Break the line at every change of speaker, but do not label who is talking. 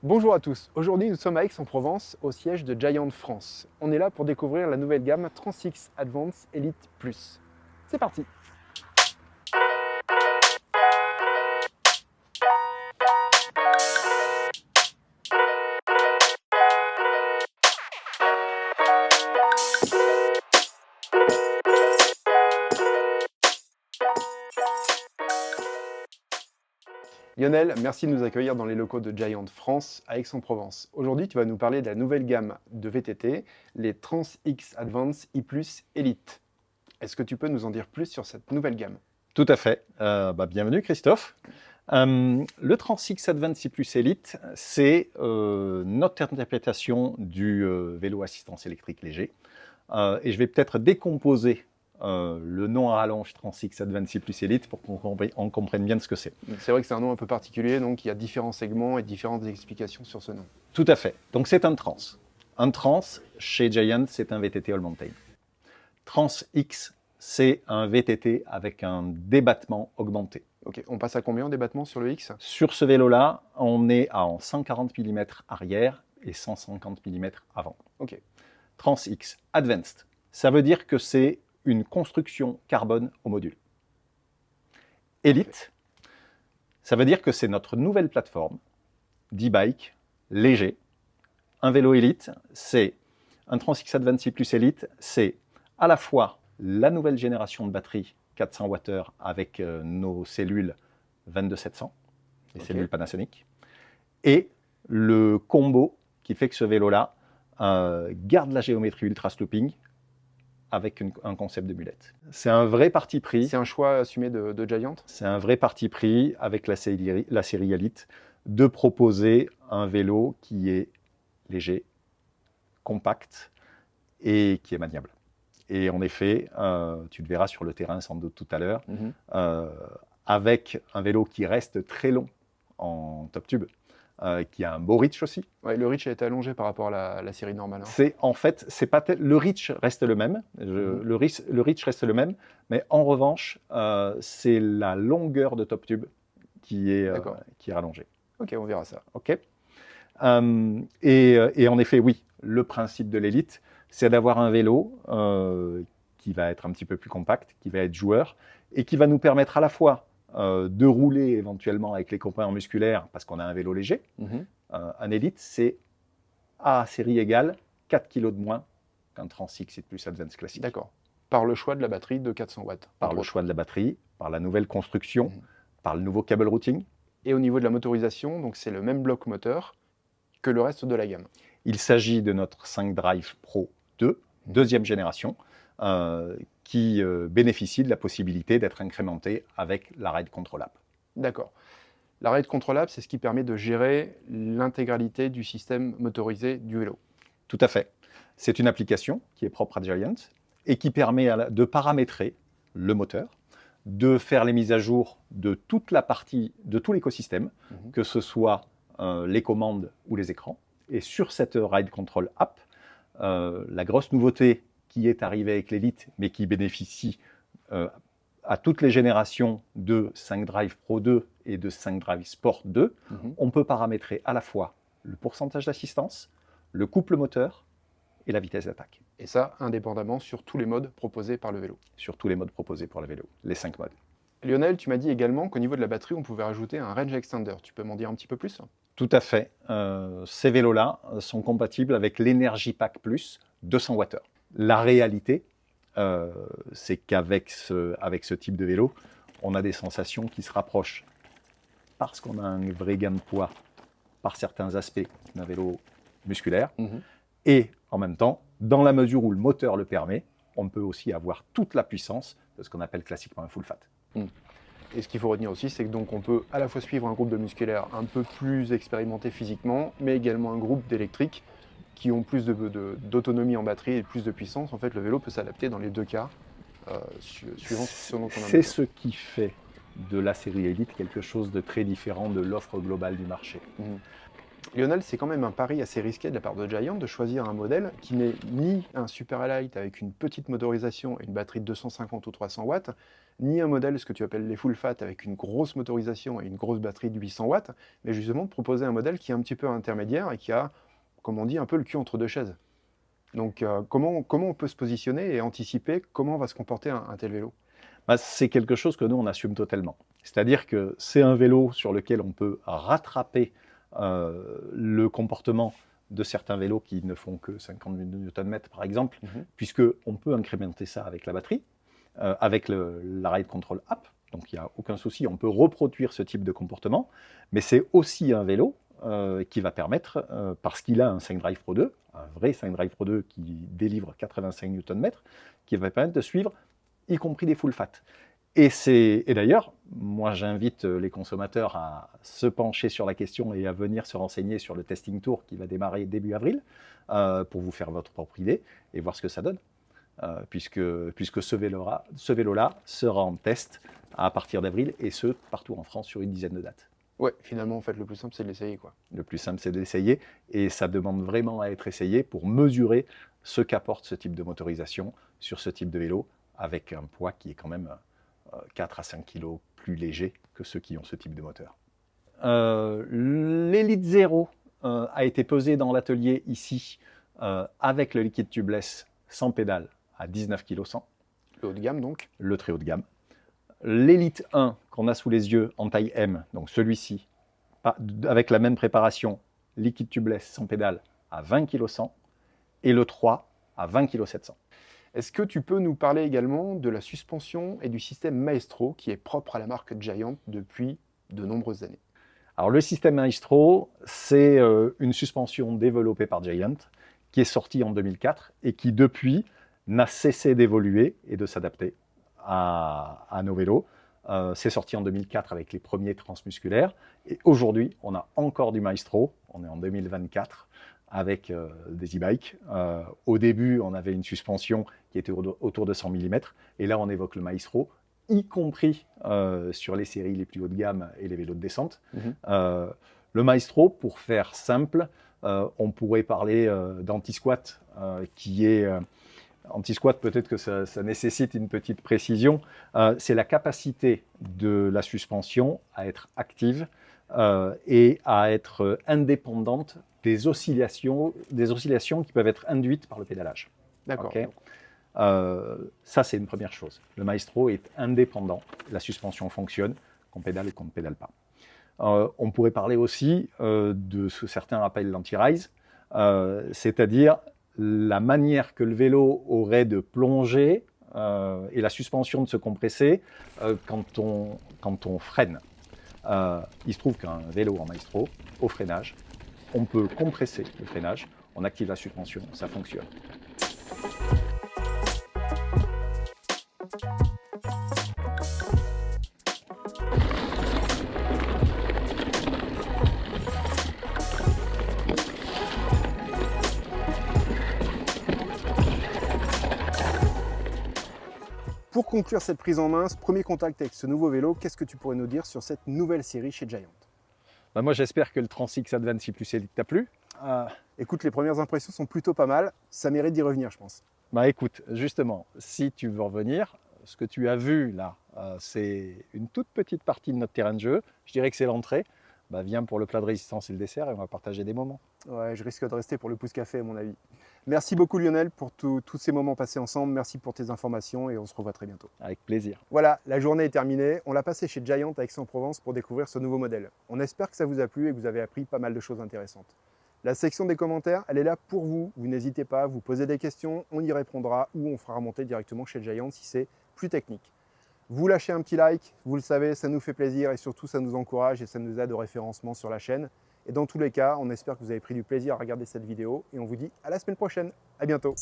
Bonjour à tous, aujourd'hui nous sommes à Aix-en-Provence, au siège de Giant France. On est là pour découvrir la nouvelle gamme Transix Advance Elite Plus. C'est parti. Lionel, merci de nous accueillir dans les locaux de Giant France à Aix-en-Provence. Aujourd'hui, tu vas nous parler de la nouvelle gamme de VTT, les Transix Advance I+, Elite. Est-ce que tu peux nous en dire plus sur cette nouvelle gamme?
Tout à fait. Bienvenue Christophe. Le Transix Advance I+ Elite, c'est notre interprétation du vélo assistance électrique léger. Et je vais peut-être décomposer le nom à rallonge Transix Advance I+ Elite pour qu'on comprenne bien ce que c'est.
C'est vrai que c'est un nom un peu particulier, donc il y a différents segments et différentes explications sur ce nom.
Tout à fait. Donc c'est un trans. Un trans, chez Giant, c'est un VTT All Mountain. Trans X, c'est un VTT avec un débattement augmenté.
Ok, on passe à combien en débattement sur le X?
Sur ce vélo-là, on est à 140 mm arrière et 150 mm avant.
Ok.
Trans X Advanced, ça veut dire que c'est une construction carbone au module. Elite, ça veut dire que c'est notre nouvelle plateforme d'e-bike léger. Un vélo Elite, c'est un Transix Advance I+ Elite, c'est à la fois la nouvelle génération de batterie 400 Wh avec nos cellules 22700, les cellules Panasonic, et le combo qui fait que ce vélo-là garde la géométrie ultra slooping avec un concept de mulette. C'est un vrai parti pris.
C'est un choix assumé de Giant?
C'est un vrai parti pris avec la série Elite de proposer un vélo qui est léger, compact et qui est maniable. Et en effet, tu le verras sur le terrain sans doute tout à l'heure, avec un vélo qui reste très long en top tube, qui a un beau reach aussi.
Ouais, le reach a été allongé par rapport à la série normale.
Le reach reste le même, le reach reste le même, mais en revanche, c'est la longueur de top tube qui est rallongée.
Ok, on verra ça.
Ok. Et en effet, oui, le principe de l'élite, c'est d'avoir un vélo qui va être un petit peu plus compact, qui va être joueur, et qui va nous permettre à la fois de rouler éventuellement avec les composants musculaires, parce qu'on a un vélo léger. Un élite, c'est à série égale 4 kg de moins qu'un Transix I+ Advance classique.
D'accord. Par le choix de la batterie de 400 watts.
Par le choix de la batterie, par la nouvelle construction, par le nouveau cable routing.
Et au niveau de la motorisation, donc c'est le même bloc moteur que le reste de la gamme.
Il s'agit de notre 5 Drive Pro 2, deuxième génération, qui bénéficie de la possibilité d'être incrémenté avec la Ride Control App.
D'accord. La Ride Control App, c'est ce qui permet de gérer l'intégralité du système motorisé du vélo.
Tout à fait. C'est une application qui est propre à Giant et qui permet de paramétrer le moteur, de faire les mises à jour de toute la partie, de tout l'écosystème, que ce soit les commandes ou les écrans. Et sur cette Ride Control App, la grosse nouveauté qui est arrivée avec l'Elite, mais qui bénéficie à toutes les générations de 5 Drive Pro 2 et de 5 Drive Sport 2, on peut paramétrer à la fois le pourcentage d'assistance, le couple moteur et la vitesse d'attaque.
Et ça, indépendamment sur tous les modes proposés par le vélo.
Sur tous les modes proposés pour le vélo, les 5 modes.
Lionel, tu m'as dit également qu'au niveau de la batterie, on pouvait rajouter un range extender. Tu peux m'en dire un petit peu plus?
Tout à fait. Ces vélos-là sont compatibles avec l'Energy Pack Plus 200 Wh. La réalité, c'est qu'avec ce type de vélo, on a des sensations qui se rapprochent parce qu'on a un vrai gain de poids par certains aspects d'un vélo musculaire. Et en même temps, dans la mesure où le moteur le permet, on peut aussi avoir toute la puissance de ce qu'on appelle classiquement un full fat.
Et ce qu'il faut retenir aussi, c'est que donc on peut à la fois suivre un groupe de musculaires un peu plus expérimentés physiquement, mais également un groupe d'électriques qui ont plus d'autonomie en batterie et plus de puissance. En fait, le vélo peut s'adapter dans les deux cas, suivant ce dont on a besoin.
C'est ce qui fait de la série Elite quelque chose de très différent de l'offre globale du marché.
Lionel, c'est quand même un pari assez risqué de la part de Giant de choisir un modèle qui n'est ni un super light avec une petite motorisation et une batterie de 250 ou 300 watts, ni un modèle, ce que tu appelles les full fat, avec une grosse motorisation et une grosse batterie de 800 watts, mais justement de proposer un modèle qui est un petit peu intermédiaire et qui a, comme on dit, un peu le cul entre deux chaises. Donc comment on peut se positionner et anticiper comment va se comporter un tel vélo?
Bah, c'est quelque chose que nous, on assume totalement. C'est-à-dire que c'est un vélo sur lequel on peut rattraper le comportement de certains vélos qui ne font que 50 Nm par exemple, puisqu'on peut incrémenter ça avec la batterie, avec la Ride Control App, donc il n'y a aucun souci, on peut reproduire ce type de comportement, mais c'est aussi un vélo qui va permettre, parce qu'il a un 5Drive Pro 2, un vrai 5Drive Pro 2 qui délivre 85 Nm, qui va permettre de suivre y compris des full fat. Et d'ailleurs, moi j'invite les consommateurs à se pencher sur la question et à venir se renseigner sur le testing tour qui va démarrer début avril pour vous faire votre propre idée et voir ce que ça donne. Puisque ce vélo-là sera en test à partir d'avril et ce, partout en France sur une dizaine de dates.
Ouais, finalement, en fait, le plus simple, c'est de l'essayer, quoi.
Le plus simple, c'est de l'essayer et ça demande vraiment à être essayé pour mesurer ce qu'apporte ce type de motorisation sur ce type de vélo avec un poids qui est quand même 4 à 5 kg plus léger que ceux qui ont ce type de moteur. L'Elite Zero a été pesé dans l'atelier ici avec le liquide tubeless sans pédale à 19 kg 100.
Le haut de gamme, donc.
Le très haut de gamme. L'Elite 1 qu'on a sous les yeux en taille M, donc celui-ci, avec la même préparation, liquide tubeless sans pédale à 20 kg 100. Et le 3 à 20 kg 700.
Est-ce que tu peux nous parler également de la suspension et du système Maestro qui est propre à la marque Giant depuis de nombreuses années?
Alors le système Maestro, c'est une suspension développée par Giant qui est sortie en 2004 et qui depuis n'a cessé d'évoluer et de s'adapter à nos vélos. C'est sorti en 2004 avec les premiers transmusculaires et aujourd'hui on a encore du Maestro, on est en 2024 avec des e-bikes. Au début, on avait une suspension qui était autour de 100 mm, et là, on évoque le Maestro, y compris sur les séries les plus haut de gamme et les vélos de descente. Le Maestro, pour faire simple, on pourrait parler d'anti-squat, qui est... anti-squat, peut-être que ça nécessite une petite précision. C'est la capacité de la suspension à être active et à être indépendante des oscillations qui peuvent être induites par le pédalage.
D'accord.
Okay. Ça, c'est une première chose. Le Maestro est indépendant. La suspension fonctionne, qu'on pédale et qu'on ne pédale pas. On pourrait parler aussi de ce que certains appellent l'anti-rise, c'est-à-dire la manière que le vélo aurait de plonger et la suspension de se compresser quand on freine. Il se trouve qu'un vélo en Maestro, au freinage, on peut compresser le freinage, on active la suspension, ça fonctionne.
Pour conclure cette prise en main, ce premier contact avec ce nouveau vélo, qu'est-ce que tu pourrais nous dire sur cette nouvelle série chez Giant?
Bah moi, j'espère que le Transix Advance C+ Elite t'a plu.
Écoute, les premières impressions sont plutôt pas mal. Ça mérite d'y revenir, je pense.
Bah écoute, justement, si tu veux revenir, ce que tu as vu là, c'est une toute petite partie de notre terrain de jeu. Je dirais que c'est l'entrée. Bah viens pour le plat de résistance et le dessert et on va partager des moments.
Ouais, je risque de rester pour le pouce café, à mon avis. Merci beaucoup Lionel pour tous ces moments passés ensemble. Merci pour tes informations et on se revoit très bientôt.
Avec plaisir.
Voilà, la journée est terminée. On l'a passé chez Giant à Aix-en-Provence pour découvrir ce nouveau modèle. On espère que ça vous a plu et que vous avez appris pas mal de choses intéressantes. La section des commentaires, elle est là pour vous. Vous n'hésitez pas à vous poser des questions, on y répondra ou on fera remonter directement chez Giant si c'est plus technique. Vous lâchez un petit like, vous le savez, ça nous fait plaisir et surtout ça nous encourage et ça nous aide au référencement sur la chaîne. Et dans tous les cas, on espère que vous avez pris du plaisir à regarder cette vidéo et on vous dit à la semaine prochaine. À bientôt.